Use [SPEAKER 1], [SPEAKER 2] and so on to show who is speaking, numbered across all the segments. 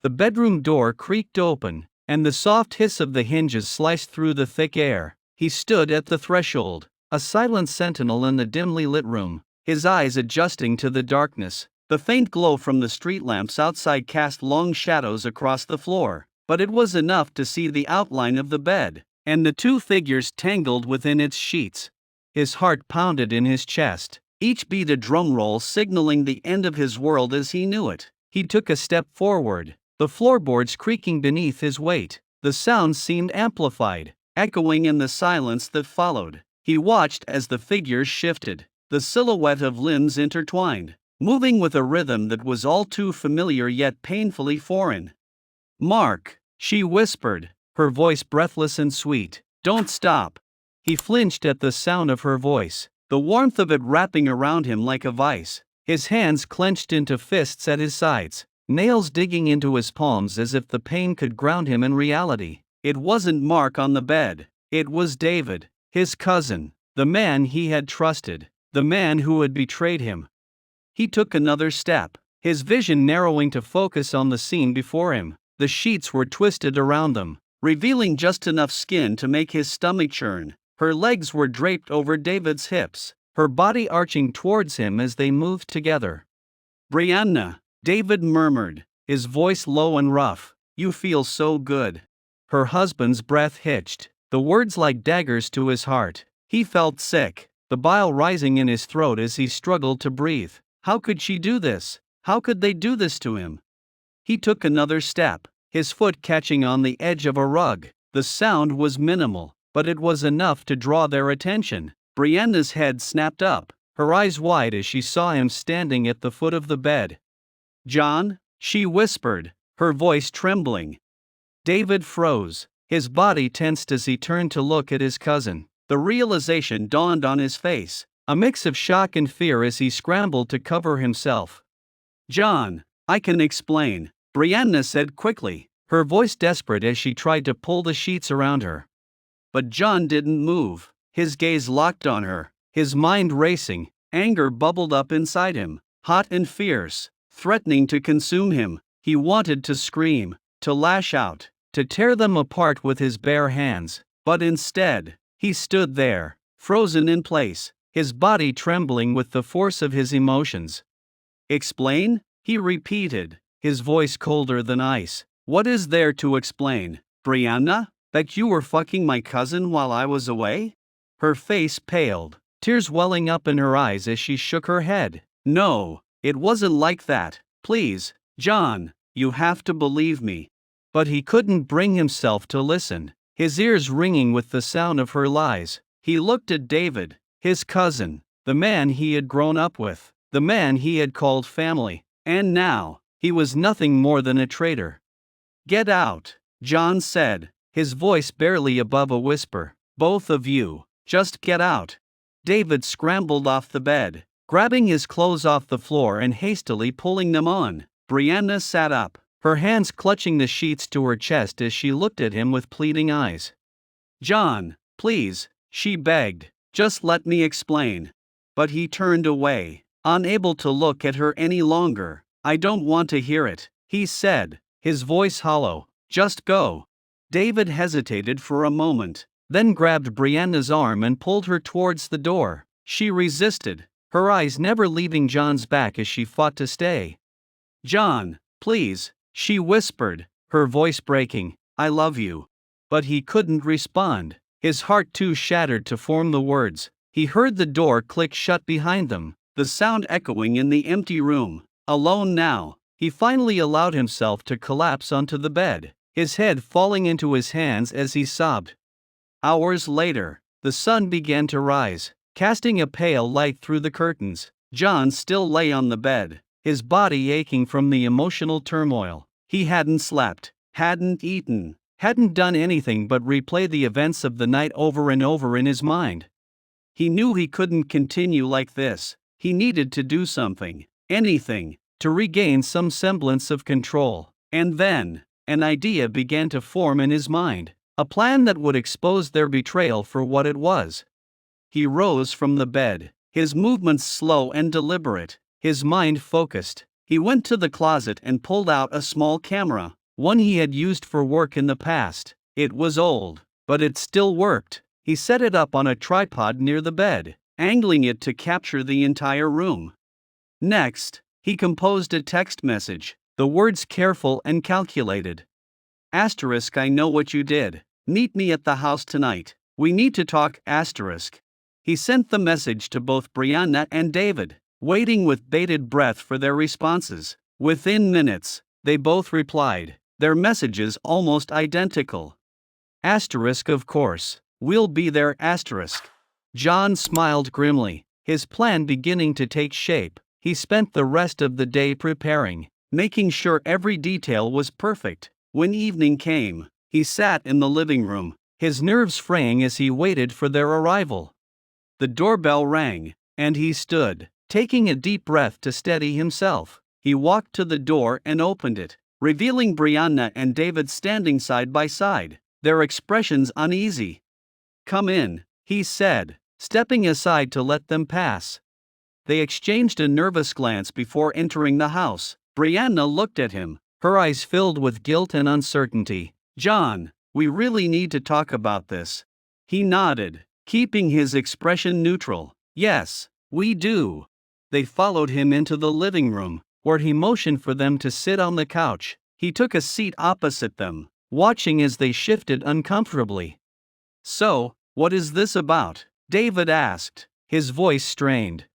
[SPEAKER 1] The bedroom door creaked open, and the soft hiss of the hinges sliced through the thick air. He stood at the threshold, a silent sentinel in the dimly lit room, his eyes adjusting to the darkness. The faint glow from the street lamps outside cast long shadows across the floor, but it was enough to see the outline of the bed, and the two figures tangled within its sheets. His heart pounded in his chest, each beat a drum roll signaling the end of his world as he knew it. He took a step forward, the floorboards creaking beneath his weight. The sound seemed amplified, echoing in the silence that followed. He watched as the figures shifted, the silhouette of limbs intertwined, moving with a rhythm that was all too familiar yet painfully foreign. "Mark," she whispered, her voice breathless and sweet. "Don't stop." He flinched at the sound of her voice, the warmth of it wrapping around him like a vice. His hands clenched into fists at his sides, nails digging into his palms as if the pain could ground him in reality. It wasn't Mark on the bed. It was David, his cousin, the man he had trusted, the man who had betrayed him. He took another step, his vision narrowing to focus on the scene before him. The sheets were twisted around them, revealing just enough skin to make his stomach churn. Her legs were draped over David's hips, her body arching towards him as they moved together. "Brianna," David murmured, his voice low and rough, "you feel so good." Her husband's breath hitched, the words like daggers to his heart. He felt sick, the bile rising in his throat as he struggled to breathe. How could she do this? How could they do this to him? He took another step, his foot catching on the edge of a rug. The sound was minimal, but it was enough to draw their attention. Brianna's head snapped up, her eyes wide as she saw him standing at the foot of the bed. "John?" she whispered, her voice trembling. David froze, his body tensed as he turned to look at his cousin. The realization dawned on his face, a mix of shock and fear as he scrambled to cover himself. "John, I can explain," Brianna said quickly, her voice desperate as she tried to pull the sheets around her. But John didn't move, his gaze locked on her, his mind racing. Anger bubbled up inside him, hot and fierce, threatening to consume him. He wanted to scream, to lash out, to tear them apart with his bare hands, but instead, he stood there, frozen in place, his body trembling with the force of his emotions. "Explain?" he repeated, his voice colder than ice. "What is there to explain, Brianna? That you were fucking my cousin while I was away?" Her face paled, tears welling up in her eyes as she shook her head. "No, it wasn't like that. Please, John, you have to believe me." But he couldn't bring himself to listen, his ears ringing with the sound of her lies. He looked at David, his cousin, the man he had grown up with, the man he had called family, and now, he was nothing more than a traitor. "Get out," John said, his voice barely above a whisper. "Both of you, just get out." David scrambled off the bed, grabbing his clothes off the floor and hastily pulling them on. Brianna sat up, her hands clutching the sheets to her chest as she looked at him with pleading eyes. "John, please," she begged, "just let me explain." But he turned away, unable to look at her any longer. "I don't want to hear it," he said, his voice hollow. "Just go." David hesitated for a moment, then grabbed Brianna's arm and pulled her towards the door. She resisted, her eyes never leaving John's back as she fought to stay. "John, please," she whispered, her voice breaking, "I love you." But he couldn't respond, his heart too shattered to form the words. He heard the door click shut behind them, the sound echoing in the empty room. Alone now, he finally allowed himself to collapse onto the bed, his head falling into his hands as he sobbed. Hours later, the sun began to rise, casting a pale light through the curtains. John still lay on the bed, his body aching from the emotional turmoil. He hadn't slept, hadn't eaten, hadn't done anything but replay the events of the night over and over in his mind. He knew he couldn't continue like this. He needed to do something, anything, to regain some semblance of control. And then, an idea began to form in his mind, a plan that would expose their betrayal for what it was. He rose from the bed, his movements slow and deliberate, his mind focused. He went to the closet and pulled out a small camera, one he had used for work in the past. It was old, but it still worked. He set it up on a tripod near the bed, angling it to capture the entire room. Next, he composed a text message, the words careful and calculated. Asterisk, I know what you did. Meet me at the house tonight. We need to talk. Asterisk. He sent the message to both Brianna and David, waiting with bated breath for their responses. Within minutes, they both replied, their messages almost identical. Asterisk, of course. We'll be there. Asterisk. John smiled grimly, his plan beginning to take shape. He spent the rest of the day preparing, making sure every detail was perfect. When evening came, he sat in the living room, his nerves fraying as he waited for their arrival. The doorbell rang, and he stood, taking a deep breath to steady himself. He walked to the door and opened it, revealing Brianna and David standing side by side, their expressions uneasy. Come in, he said, stepping aside to let them pass. They exchanged a nervous glance before entering the house. Brianna looked at him, her eyes filled with guilt and uncertainty. John, we really need to talk about this. He nodded, keeping his expression neutral. Yes, we do. They followed him into the living room, where he motioned for them to sit on the couch. He took a seat opposite them, watching as they shifted uncomfortably. So, what is this about? David asked, his voice strained.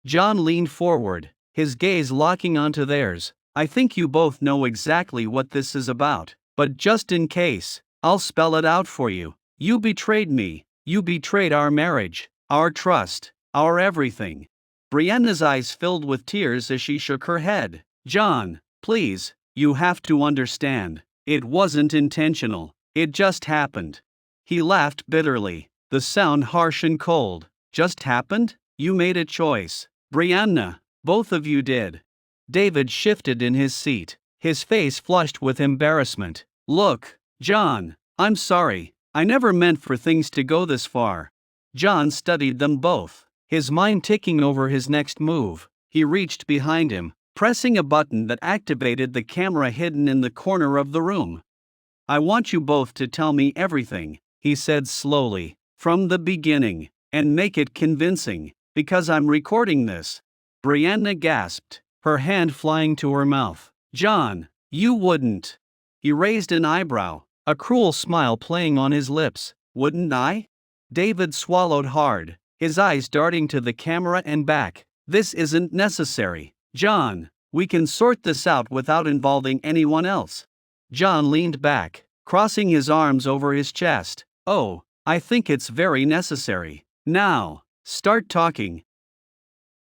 [SPEAKER 1] John leaned forward, his gaze locking onto theirs. I think you both know exactly what this is about, but just in case, I'll spell it out for you. You betrayed me. You betrayed our marriage, our trust, our everything. Brianna's eyes filled with tears as she shook her head. John, please, you have to understand. It wasn't intentional. It just happened. He laughed bitterly, the sound harsh and cold. Just happened? You made a choice. Brianna, both of you did. David shifted in his seat, his face flushed with embarrassment. Look, John, I'm sorry. I never meant for things to go this far. John studied them both, his mind ticking over his next move. He reached behind him, pressing a button that activated the camera hidden in the corner of the room. I want you both to tell me everything, he said slowly, from the beginning, and make it convincing, because I'm recording this. Brianna gasped, her hand flying to her mouth. John, you wouldn't. He raised an eyebrow, a cruel smile playing on his lips. Wouldn't I? David swallowed hard, his eyes darting to the camera and back. This isn't necessary. John, we can sort this out without involving anyone else. John leaned back, crossing his arms over his chest. Oh, I think it's very necessary. Now, start talking,